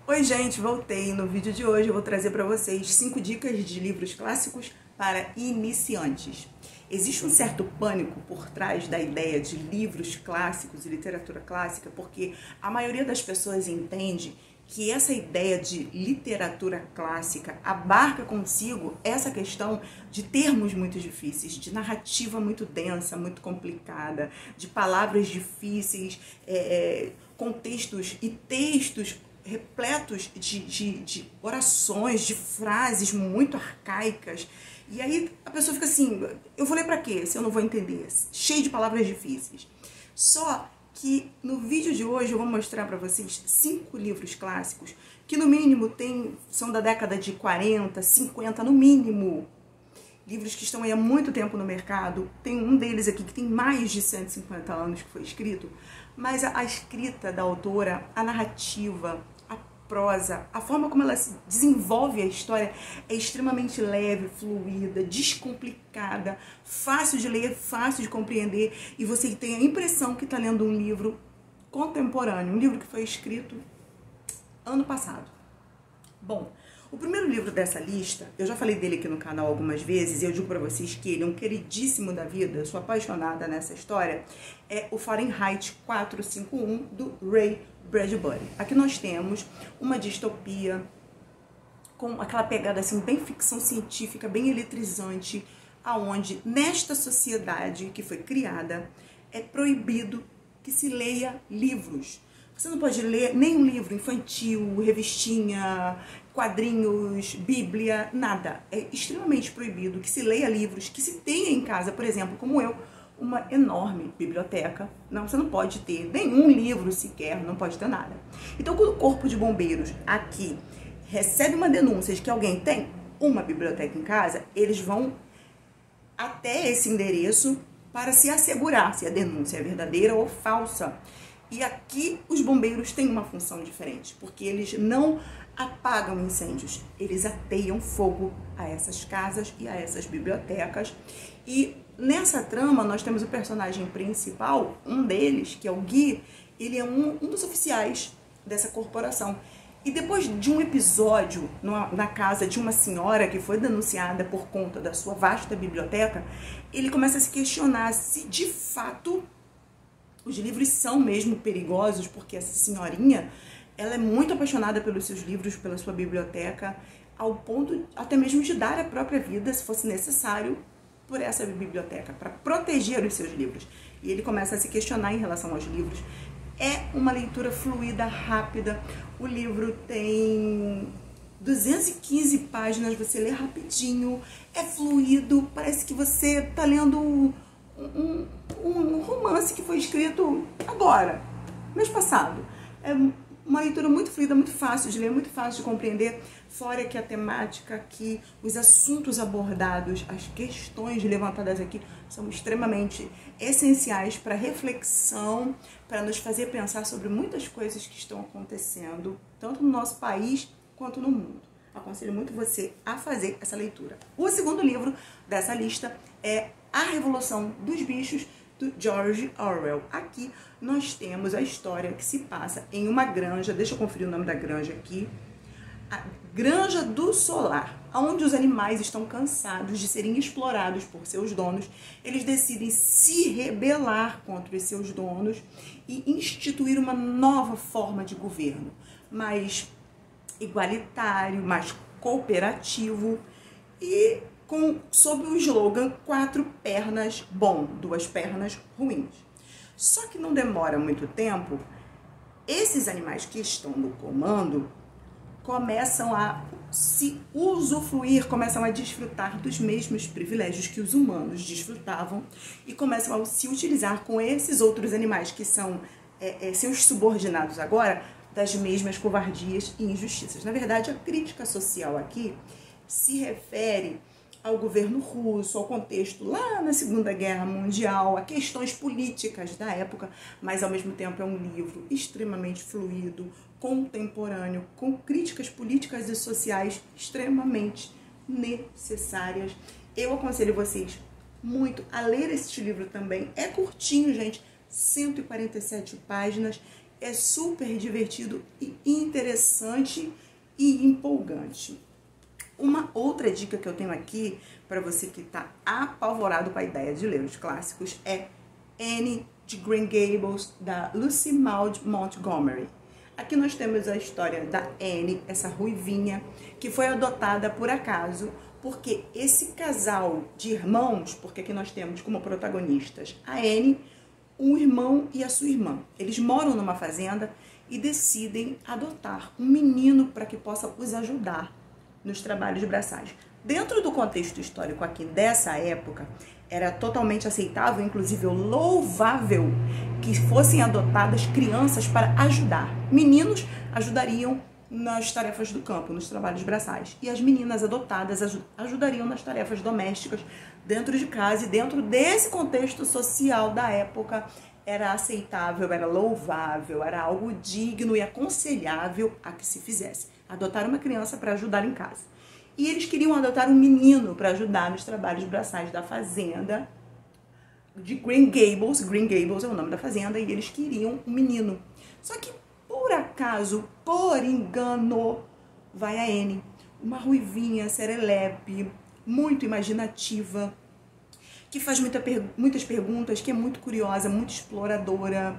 Oi gente, voltei. No vídeo de hoje eu vou trazer para vocês 5 dicas de livros clássicos para iniciantes. Existe um certo pânico por trás da ideia de livros clássicos e literatura clássica, porque a maioria das pessoas entende que essa ideia de literatura clássica abarca consigo essa questão de termos muito difíceis, de narrativa muito densa, muito complicada, de palavras difíceis, contextos e textos repletos de orações, de frases muito arcaicas. E aí a pessoa fica assim, eu vou ler pra quê se eu não vou entender? Cheio de palavras difíceis. Só que no vídeo de hoje eu vou mostrar pra vocês 5 livros clássicos que no mínimo são da década de 40, 50, no mínimo. Livros que estão aí há muito tempo no mercado. Tem um deles aqui que tem mais de 150 anos que foi escrito, mas a escrita da autora, a narrativa, a prosa, a forma como ela desenvolve a história é extremamente leve, fluida, descomplicada, fácil de ler, fácil de compreender, e você tem a impressão que está lendo um livro contemporâneo, um livro que foi escrito ano passado. Bom, o primeiro livro dessa lista, eu já falei dele aqui no canal algumas vezes, e eu digo pra vocês que ele é um queridíssimo da vida, eu sou apaixonada nessa história, é o Fahrenheit 451, do Ray Bradbury. Aqui nós temos uma distopia com aquela pegada assim, bem ficção científica, bem eletrizante, aonde nesta sociedade que foi criada, é proibido que se leia livros. Você não pode ler nenhum livro infantil, revistinha, quadrinhos, bíblia, nada. É extremamente proibido que se leia livros, que se tenha em casa, por exemplo, como eu, uma enorme biblioteca. Não, você não pode ter nenhum livro sequer, não pode ter nada. Então, quando o Corpo de Bombeiros aqui recebe uma denúncia de que alguém tem uma biblioteca em casa, eles vão até esse endereço para se assegurar se a denúncia é verdadeira ou falsa. E aqui os bombeiros têm uma função diferente, porque eles não apagam incêndios, eles ateiam fogo a essas casas e a essas bibliotecas. E nessa trama nós temos o personagem principal, um deles, que é o Guy, ele é um dos oficiais dessa corporação. E depois de um episódio na casa de uma senhora que foi denunciada por conta da sua vasta biblioteca, ele começa a se questionar se de fato os livros são mesmo perigosos, porque essa senhorinha, ela é muito apaixonada pelos seus livros, pela sua biblioteca, ao ponto até mesmo de dar a própria vida, se fosse necessário, por essa biblioteca, para proteger os seus livros. E ele começa a se questionar em relação aos livros. É uma leitura fluida, rápida. O livro tem 215 páginas, você lê rapidinho, é fluido, parece que você está lendo um romance que foi escrito agora, mês passado. É uma leitura muito fluida, muito fácil de ler, muito fácil de compreender, fora que a temática aqui, os assuntos abordados, as questões levantadas aqui são extremamente essenciais para reflexão, para nos fazer pensar sobre muitas coisas que estão acontecendo, tanto no nosso país quanto no mundo. Aconselho muito você a fazer essa leitura. O segundo livro dessa lista é A Revolução dos Bichos, do George Orwell. Aqui nós temos a história que se passa em uma granja, deixa eu conferir o nome da granja aqui, a Granja do Solar, onde os animais estão cansados de serem explorados por seus donos. Eles decidem se rebelar contra os seus donos e instituir uma nova forma de governo, mais igualitário, mais cooperativo e sob o slogan 4 pernas bom, 2 pernas ruins. Só que não demora muito tempo, esses animais que estão no comando começam a se usufruir, começam a desfrutar dos mesmos privilégios que os humanos desfrutavam e começam a se utilizar com esses outros animais que são seus subordinados agora, das mesmas covardias e injustiças. Na verdade, a crítica social aqui se refere ao governo russo, ao contexto lá na Segunda Guerra Mundial, a questões políticas da época, mas ao mesmo tempo é um livro extremamente fluido, contemporâneo, com críticas políticas e sociais extremamente necessárias. Eu aconselho vocês muito a ler este livro também. É curtinho, gente, 147 páginas, é super divertido e interessante e empolgante. Uma outra dica que eu tenho aqui para você que está apavorado com a ideia de ler os clássicos é Anne de Green Gables, da Lucy Maud Montgomery. Aqui nós temos a história da Anne, essa ruivinha, que foi adotada por acaso, porque esse casal de irmãos, porque aqui nós temos como protagonistas a Anne, um irmão e a sua irmã. Eles moram numa fazenda e decidem adotar um menino para que possa os ajudar nos trabalhos braçais. Dentro do contexto histórico aqui dessa época, era totalmente aceitável, inclusive louvável, que fossem adotadas crianças para ajudar. Meninos ajudariam nas tarefas do campo, nos trabalhos braçais. E as meninas adotadas ajudariam nas tarefas domésticas dentro de casa, e dentro desse contexto social da época era aceitável, era louvável, era algo digno e aconselhável a que se fizesse. Adotar uma criança para ajudar em casa. E eles queriam adotar um menino para ajudar nos trabalhos braçais da fazenda de Green Gables. Green Gables é o nome da fazenda, e eles queriam um menino. Só que, por acaso, por engano, vai a Anne, uma ruivinha, serelepe, muito imaginativa, que faz muitas perguntas, que é muito curiosa, muito exploradora,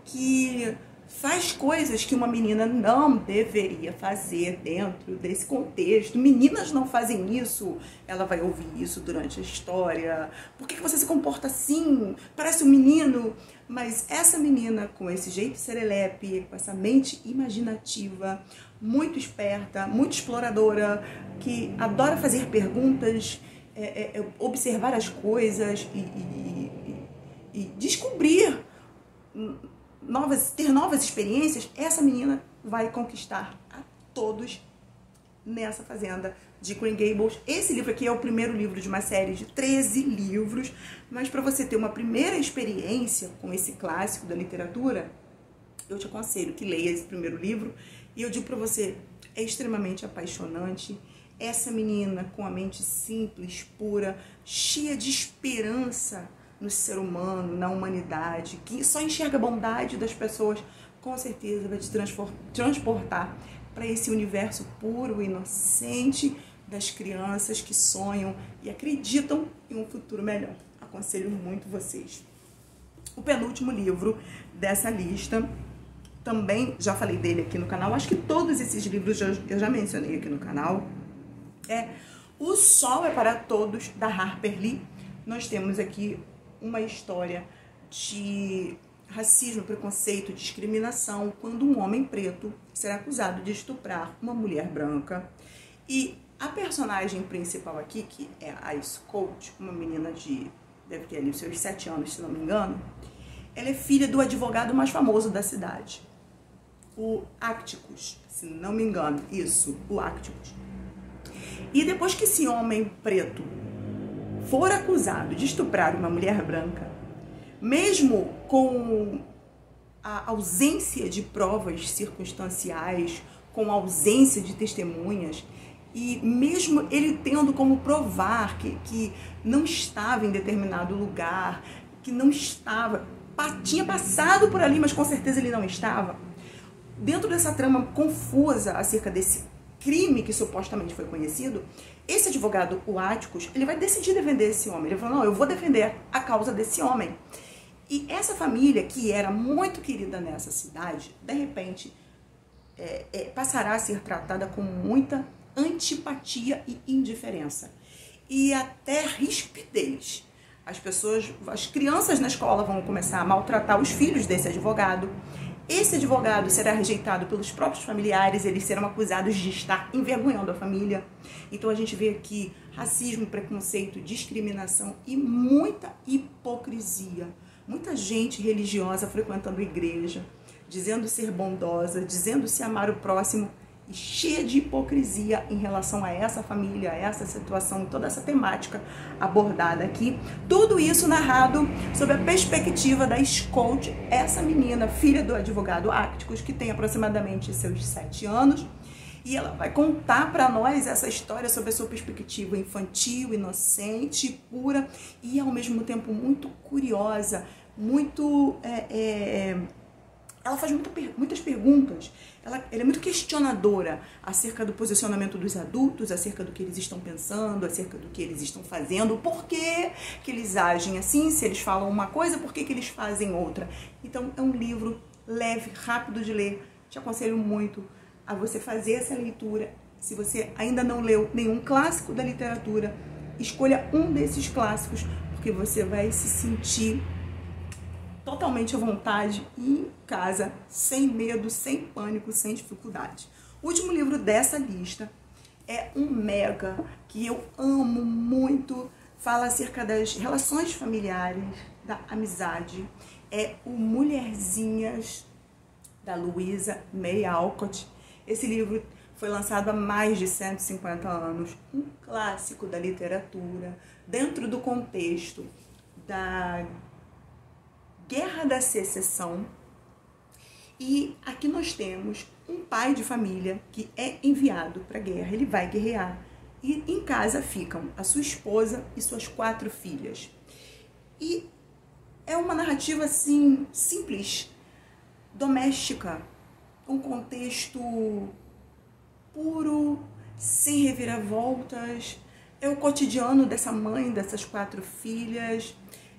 que faz coisas que uma menina não deveria fazer dentro desse contexto. Meninas não fazem isso. Ela vai ouvir isso durante a história. Por que você se comporta assim? Parece um menino. Mas essa menina, com esse jeito serelepe, com essa mente imaginativa, muito esperta, muito exploradora, que adora fazer perguntas, observar as coisas e descobrir ter novas experiências, essa menina vai conquistar a todos nessa fazenda de Green Gables. Esse livro aqui é o primeiro livro de uma série de 13 livros, mas para você ter uma primeira experiência com esse clássico da literatura, eu te aconselho que leia esse primeiro livro, e eu digo para você, é extremamente apaixonante. Essa menina com a mente simples, pura, cheia de esperança no ser humano, na humanidade, que só enxerga a bondade das pessoas, com certeza vai te transportar para esse universo puro e inocente das crianças que sonham e acreditam em um futuro melhor. Aconselho muito vocês. O penúltimo livro dessa lista, também já falei dele aqui no canal, acho que todos esses livros eu já mencionei aqui no canal, é O Sol é para Todos, da Harper Lee. Nós temos aqui uma história de racismo, preconceito, discriminação, quando um homem preto será acusado de estuprar uma mulher branca. E a personagem principal aqui, que é a Scout, uma menina deve ter ali os seus 7 anos, se não me engano, ela é filha do advogado mais famoso da cidade, o Atticus, se não me engano, isso, o Atticus. E depois que esse homem preto for acusado de estuprar uma mulher branca, mesmo com a ausência de provas circunstanciais, com a ausência de testemunhas, e mesmo ele tendo como provar que não estava em determinado lugar, que não estava, tinha passado por ali, mas com certeza ele não estava, dentro dessa trama confusa acerca desse crime que supostamente foi conhecido, esse advogado, o Atticus, ele vai decidir defender esse homem. Ele falou, não, eu vou defender a causa desse homem. E essa família, que era muito querida nessa cidade, de repente, passará a ser tratada com muita antipatia e indiferença. E até rispidez. As crianças na escola vão começar a maltratar os filhos desse advogado. Esse advogado será rejeitado pelos próprios familiares, eles serão acusados de estar envergonhando a família. Então a gente vê aqui racismo, preconceito, discriminação e muita hipocrisia. Muita gente religiosa frequentando a igreja, dizendo ser bondosa, dizendo se amar o próximo, e cheia de hipocrisia em relação a essa família, a essa situação, toda essa temática abordada aqui. Tudo isso narrado sob a perspectiva da Scout, essa menina, filha do advogado Atticus, que tem aproximadamente seus 7 anos, e ela vai contar para nós essa história sob a sua perspectiva infantil, inocente, pura, e ao mesmo tempo muito curiosa, muito ela faz muitas perguntas, ela é muito questionadora acerca do posicionamento dos adultos, acerca do que eles estão pensando, acerca do que eles estão fazendo, por que eles agem assim, se eles falam uma coisa, por que eles fazem outra. Então é um livro leve, rápido de ler, te aconselho muito a você fazer essa leitura. Se você ainda não leu nenhum clássico da literatura, escolha um desses clássicos, porque você vai se sentir totalmente à vontade em casa, sem medo, sem pânico, sem dificuldade. O último livro dessa lista é um mega que eu amo muito, fala acerca das relações familiares, da amizade. É o Mulherzinhas, da Louisa May Alcott. Esse livro foi lançado há mais de 150 anos, um clássico da literatura, dentro do contexto da Guerra da Secessão. E aqui nós temos um pai de família que é enviado para a guerra, ele vai guerrear. E em casa ficam a sua esposa e suas 4 filhas. E é uma narrativa assim, simples, doméstica, um contexto puro, sem reviravoltas. É o cotidiano dessa mãe, dessas 4 filhas.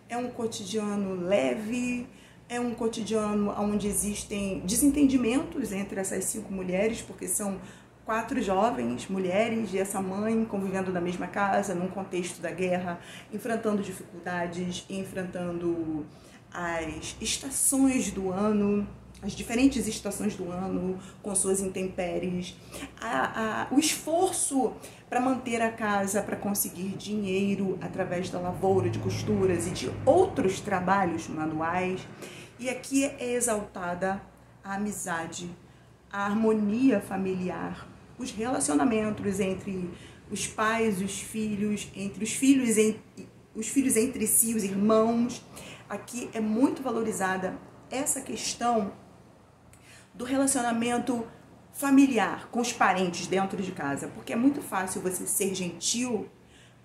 É um cotidiano leve, é um cotidiano onde existem desentendimentos entre essas 5 mulheres, porque são 4 jovens mulheres e essa mãe convivendo na mesma casa, num contexto da guerra, enfrentando dificuldades, enfrentando as estações do ano, as diferentes estações do ano, com suas intempéries, o esforço para manter a casa, para conseguir dinheiro através da lavoura, de costuras e de outros trabalhos manuais. E aqui é exaltada a amizade, a harmonia familiar, os relacionamentos entre os pais e os filhos, entre os filhos entre si, os irmãos. Aqui é muito valorizada essa questão do relacionamento familiar com os parentes dentro de casa, porque é muito fácil você ser gentil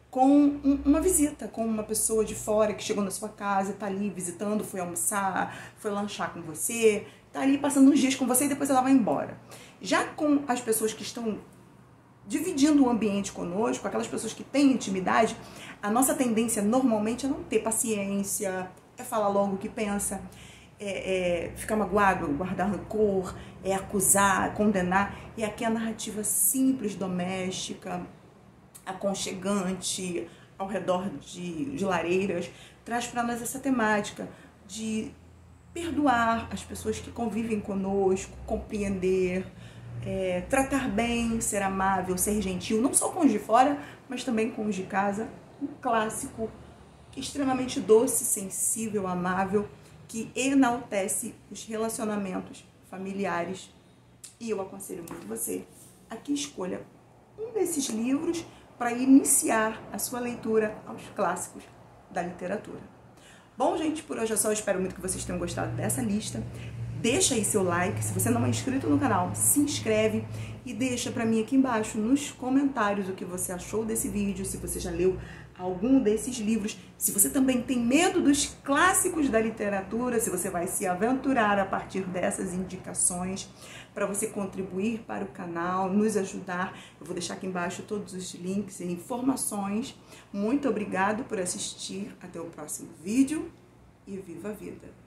com uma visita, com uma pessoa de fora que chegou na sua casa, tá ali visitando, foi almoçar, foi lanchar com você, tá ali passando uns dias com você e depois ela vai embora. Já com as pessoas que estão dividindo o ambiente conosco, aquelas pessoas que têm intimidade, a nossa tendência normalmente é não ter paciência, é falar logo o que pensa, ficar magoado, guardar rancor, acusar, condenar. E aqui a narrativa simples, doméstica, aconchegante, ao redor de lareiras, traz para nós essa temática de perdoar as pessoas que convivem conosco, compreender, tratar bem, ser amável, ser gentil, não só com os de fora, mas também com os de casa. Um clássico extremamente doce, sensível, amável, que enaltece os relacionamentos familiares. E eu aconselho muito você a que escolha um desses livros para iniciar a sua leitura aos clássicos da literatura. Bom, gente, por hoje é só. Eu espero muito que vocês tenham gostado dessa lista. Deixa aí seu like. Se você não é inscrito no canal, se inscreve e deixa para mim aqui embaixo nos comentários o que você achou desse vídeo, se você já leu algum desses livros, se você também tem medo dos clássicos da literatura, se você vai se aventurar a partir dessas indicações para você contribuir para o canal, nos ajudar. Eu vou deixar aqui embaixo todos os links e informações. Muito obrigado por assistir. Até o próximo vídeo e viva a vida!